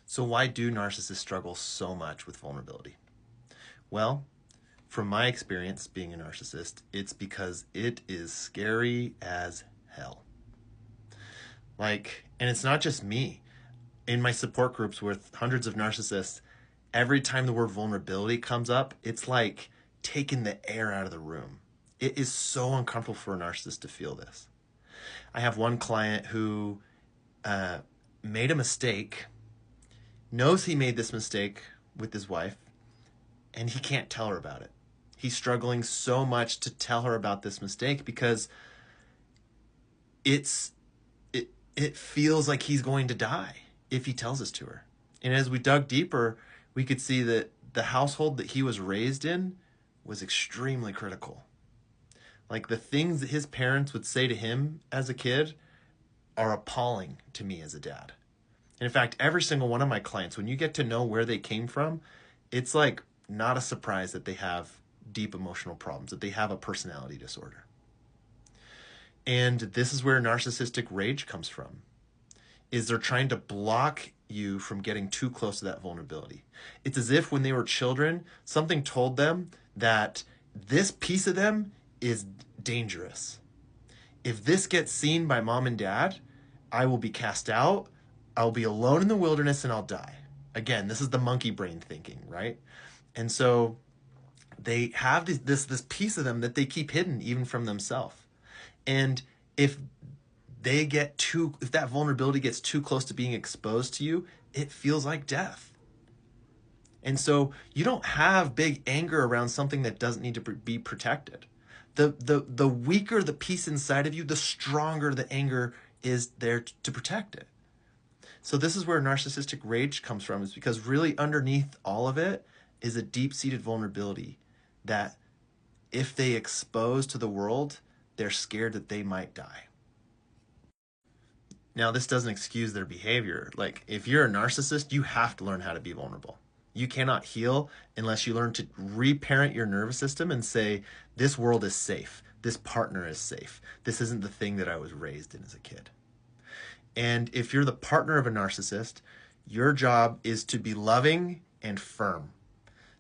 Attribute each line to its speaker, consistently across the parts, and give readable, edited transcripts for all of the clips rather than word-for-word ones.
Speaker 1: So why do narcissists struggle so much with vulnerability? Well, from my experience being a narcissist, it's because it is scary as hell. And it's not just me. In my support groups with hundreds of narcissists, every time the word vulnerability comes up, it's like taking the air out of the room. It is so uncomfortable for a narcissist to feel this. I have one client who made a mistake, knows he made this mistake with his wife, and he can't tell her about it. He's struggling so much to tell her about this mistake because it feels like he's going to die if he tells this to her. And as we dug deeper, we could see that the household that he was raised in was extremely critical. Like the things that his parents would say to him as a kid are appalling to me as a dad. And in fact, every single one of my clients, when you get to know where they came from, it's like not a surprise that they have deep emotional problems, that they have a personality disorder. And this is where narcissistic rage comes from, is they're trying to block you from getting too close to that vulnerability. It's as if when they were children, something told them that this piece of them is dangerous. If this gets seen by mom and dad, I will be cast out, I'll be alone in the wilderness, and I'll die. Again, this is the monkey brain thinking, right? And so they have this piece of them that they keep hidden even from themselves. And if that vulnerability gets too close to being exposed to you, it feels like death. And so you don't have big anger around something that doesn't need to be protected. The weaker the piece inside of you, the stronger the anger is there to protect it. So this is where narcissistic rage comes from, is because really underneath all of it is a deep-seated vulnerability that if they expose to the world, they're scared that they might die. Now, this doesn't excuse their behavior. Like, if you're a narcissist, you have to learn how to be vulnerable. You cannot heal unless you learn to reparent your nervous system and say, this world is safe. This partner is safe. This isn't the thing that I was raised in as a kid. And if you're the partner of a narcissist, your job is to be loving and firm.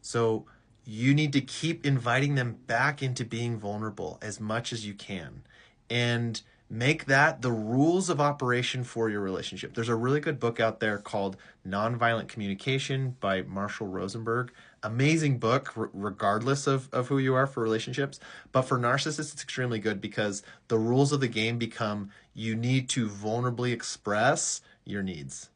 Speaker 1: So you need to keep inviting them back into being vulnerable as much as you can, and make that the rules of operation for your relationship. There's a really good book out there called Nonviolent Communication by Marshall Rosenberg. Amazing book, regardless of who you are for relationships. But for narcissists, it's extremely good because the rules of the game become you need to vulnerably express your needs.